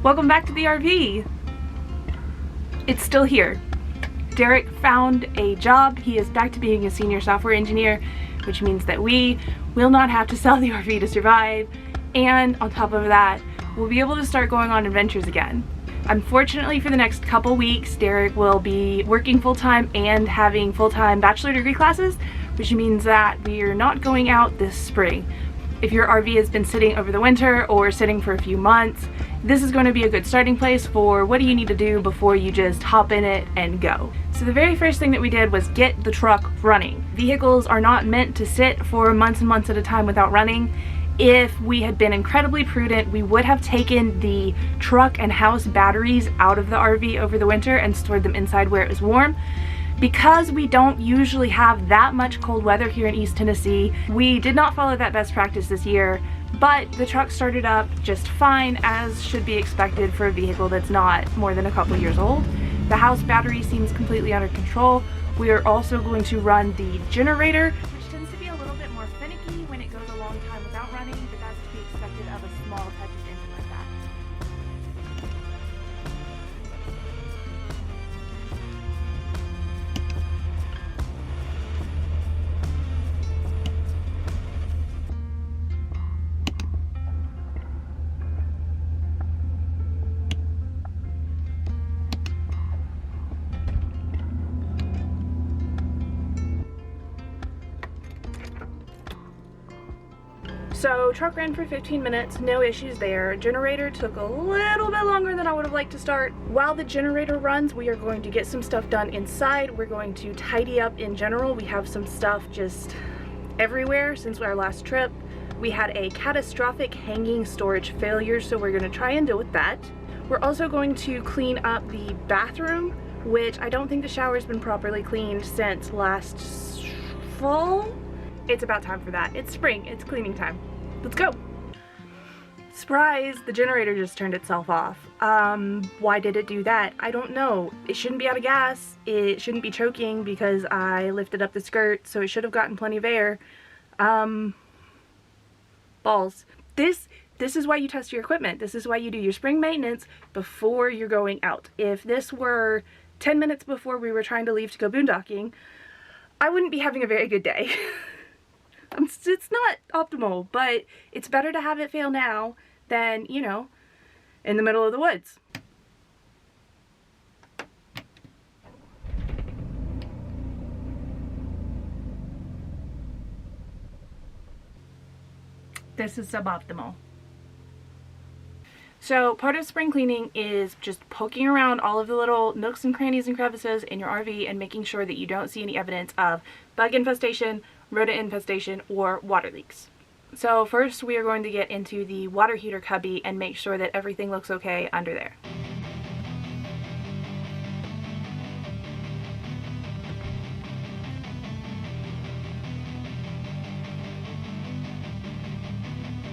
Welcome back to the RV. It's still here. Derek found a job. He is back to being a senior software engineer, which means that we will not have to sell the RV to survive. And on top of that, we'll be able to start going on adventures again. Unfortunately, for the next couple weeks, Derek will be working full-time and having full-time bachelor degree classes, which means that we are not going out this spring. If your RV has been sitting over the winter or sitting for a few months, this is going to be a good starting place for what do you need to do before you just hop in it and go. So the very first thing that we did was get the truck running. Vehicles are not meant to sit for months and months at a time without running. If we had been incredibly prudent, we would have taken the truck and house batteries out of the RV over the winter and stored them inside where it was warm. Because we don't usually have that much cold weather here in East Tennessee, we did not follow that best practice this year, but the truck started up just fine, as should be expected for a vehicle that's not more than a couple years old. The house battery seems completely under control. We are also going to run the generator, which tends to be a little bit more finicky when it goes a long time without running, but that's to be expected of a small type of engine like that. So truck ran for 15 minutes, no issues there. Generator took a little bit longer than I would have liked to start. While the generator runs, we are going to get some stuff done inside. We're going to tidy up in general. We have some stuff just everywhere since our last trip. We had a catastrophic hanging storage failure, so we're going to try and deal with that. We're also going to clean up the bathroom, which I don't think the shower's been properly cleaned since last fall. It's about time for that. It's spring, it's cleaning time. Let's go. Surprise, the generator just turned itself off. Why did it do that? I don't know. It shouldn't be out of gas. It shouldn't be choking because I lifted up the skirt, so it should have gotten plenty of air. Balls. This is why you test your equipment. This is why you do your spring maintenance before you're going out. If this were 10 minutes before we were trying to leave to go boondocking, I wouldn't be having a very good day. It's not optimal, but it's better to have it fail now than, you know, in the middle of the woods. This is suboptimal. So part of spring cleaning is just poking around all of the little nooks and crannies and crevices in your RV and making sure that you don't see any evidence of bug infestation, rodent infestation, or water leaks. So first we are going to get into the water heater cubby and make sure that everything looks okay under there.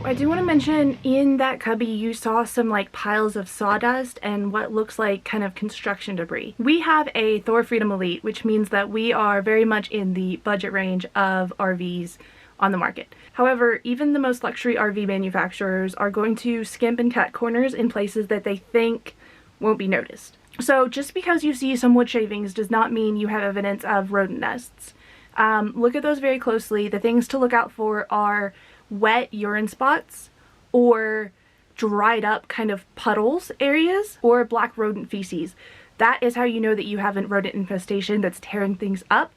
I do want to mention, in that cubby you saw some like piles of sawdust and what looks like kind of construction debris. We have a Thor Freedom Elite, which means that we are very much in the budget range of RVs on the market. However, even the most luxury RV manufacturers are going to skimp and cut corners in places that they think won't be noticed. So just because you see some wood shavings does not mean you have evidence of rodent nests. Look at those very closely. The things to look out for are wet urine spots or dried up kind of puddles areas or black rodent feces. That is how you know that you have a rodent infestation that's tearing things up,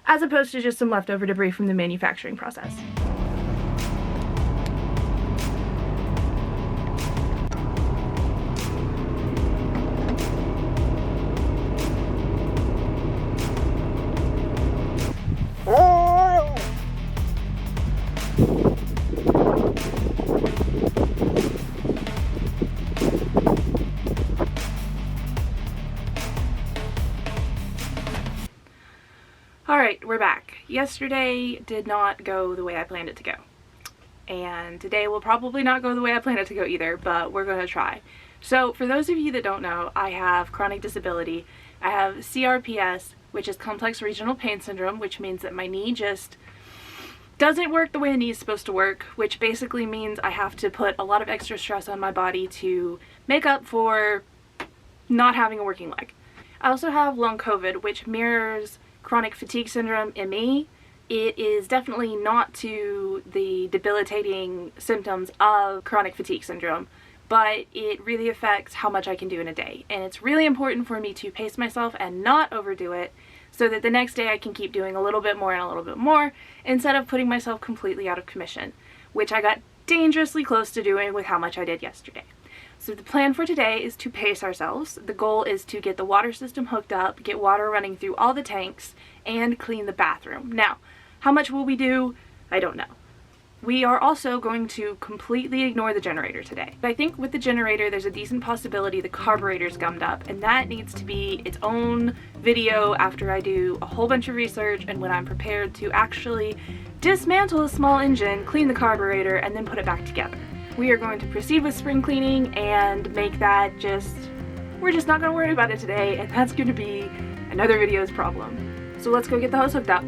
as opposed to just some leftover debris from the manufacturing process. Alright, we're back. Yesterday did not go the way I planned it to go. And today will probably not go the way I planned it to go either, but we're going to try. So for those of you that don't know, I have chronic disability. I have CRPS, which is complex regional pain syndrome, which means that my knee just doesn't work the way a knee is supposed to work, which basically means I have to put a lot of extra stress on my body to make up for not having a working leg. I also have long COVID, which mirrors chronic fatigue syndrome in me. It is definitely not to the debilitating symptoms of chronic fatigue syndrome, but it really affects how much I can do in a day. And it's really important for me to pace myself and not overdo it so that the next day I can keep doing a little bit more and a little bit more instead of putting myself completely out of commission, which I got dangerously close to doing with how much I did yesterday. So the plan for today is to pace ourselves. The goal is to get the water system hooked up, get water running through all the tanks, and clean the bathroom. Now, how much will we do? I don't know. We are also going to completely ignore the generator today. But I think with the generator, there's a decent possibility the carburetor's gummed up, and that needs to be its own video after I do a whole bunch of research and when I'm prepared to actually dismantle a small engine, clean the carburetor, and then put it back together. We are going to proceed with spring cleaning and make that we're just not going to worry about it today, and that's going to be another video's problem. So let's go get the hose hooked up.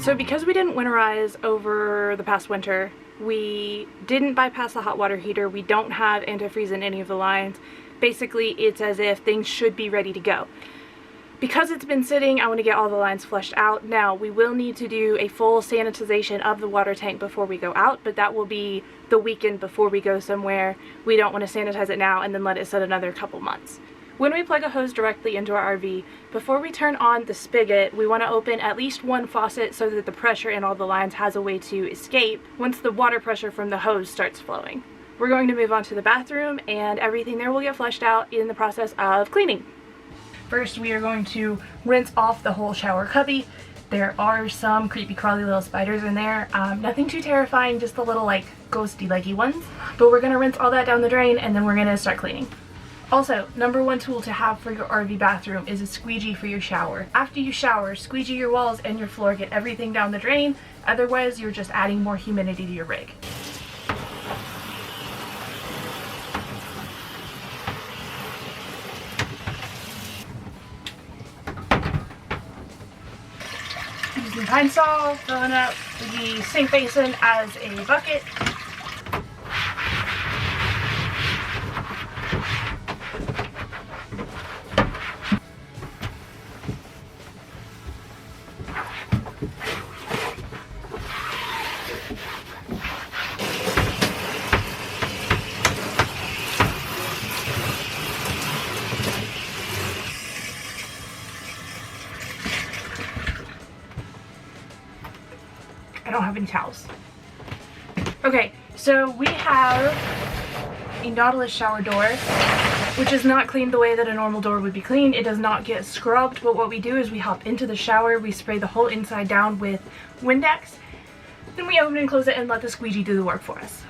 So because we didn't winterize over the past winter, we didn't bypass the hot water heater, we don't have antifreeze in any of the lines. Basically, it's as if things should be ready to go. Because it's been sitting, I want to get all the lines flushed out. Now, we will need to do a full sanitization of the water tank before we go out, but that will be the weekend before we go somewhere. We don't want to sanitize it now and then let it sit another couple months. When we plug a hose directly into our RV, before we turn on the spigot, we want to open at least one faucet so that the pressure in all the lines has a way to escape once the water pressure from the hose starts flowing. We're going to move on to the bathroom, and everything there will get flushed out in the process of cleaning. First, we are going to rinse off the whole shower cubby. There are some creepy crawly little spiders in there. Nothing too terrifying, just the little like ghosty leggy ones. But we're going to rinse all that down the drain, and then we're going to start cleaning. Also, number one tool to have for your RV bathroom is a squeegee for your shower. After you shower, squeegee your walls and your floor, get everything down the drain, otherwise you're just adding more humidity to your rig. Using Pine Sol, filling up the sink basin as a bucket. I don't have any towels. Okay, so we have a Nautilus shower door, which is not cleaned the way that a normal door would be cleaned. It does not get scrubbed, but what we do is we hop into the shower, we spray the whole inside down with Windex, then we open and close it and let the squeegee do the work for us.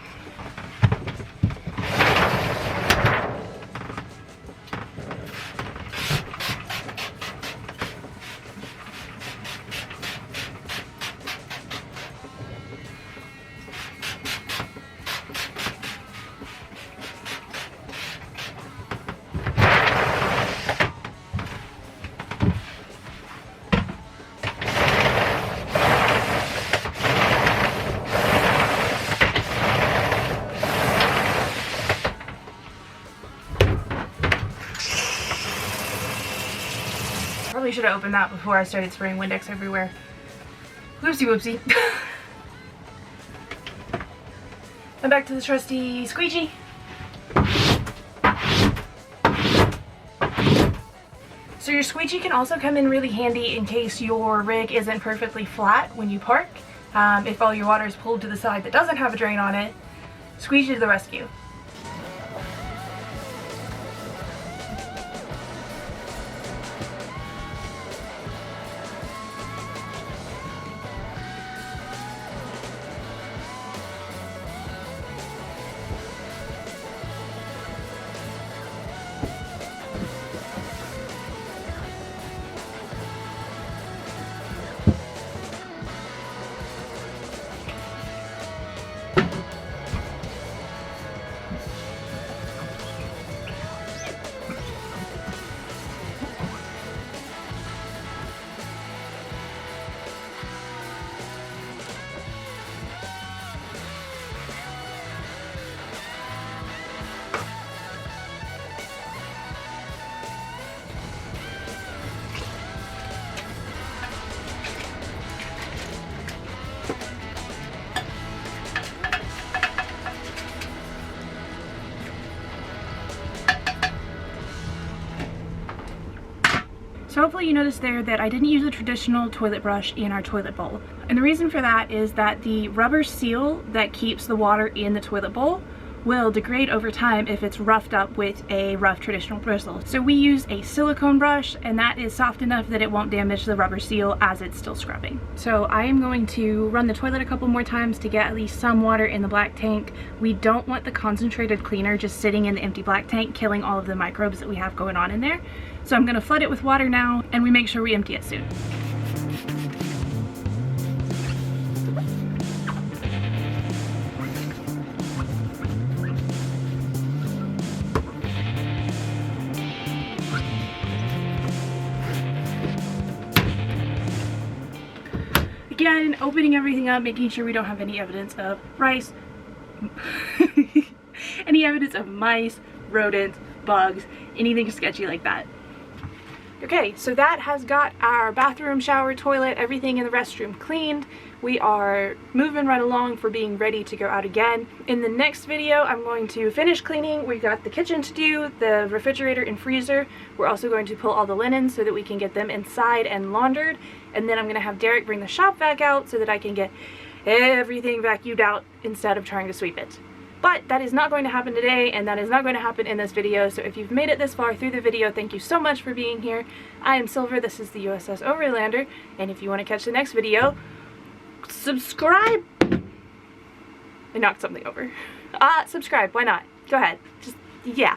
Probably should have opened that before I started spraying Windex everywhere. Whoopsie whoopsie. And back to the trusty squeegee. So your squeegee can also come in really handy in case your rig isn't perfectly flat when you park. If all your water is pulled to the side that doesn't have a drain on it, squeegee to the rescue. So hopefully you noticed there that I didn't use a traditional toilet brush in our toilet bowl. And the reason for that is that the rubber seal that keeps the water in the toilet bowl will degrade over time if it's roughed up with a rough traditional bristle. So we use a silicone brush, and that is soft enough that it won't damage the rubber seal as it's still scrubbing. So I am going to run the toilet a couple more times to get at least some water in the black tank. We don't want the concentrated cleaner just sitting in the empty black tank killing all of the microbes that we have going on in there. So I'm gonna flood it with water now, and we make sure we empty it soon. Again, opening everything up, making sure we don't have any evidence of rice, any evidence of mice, rodents, bugs, anything sketchy like that. Okay, so that has got our bathroom, shower, toilet, everything in the restroom cleaned. We are moving right along for being ready to go out again. In the next video, I'm going to finish cleaning. We've got the kitchen to do, the refrigerator and freezer. We're also going to pull all the linens so that we can get them inside and laundered. And then I'm gonna have Derek bring the shop vac out so that I can get everything vacuumed out instead of trying to sweep it. But that is not going to happen today, and that is not going to happen in this video. So if you've made it this far through the video, thank you so much for being here. I am Silver, this is the USS Overlander, and if you want to catch the next video, subscribe. I knocked something over. Subscribe, why not? Go ahead. Just, yeah.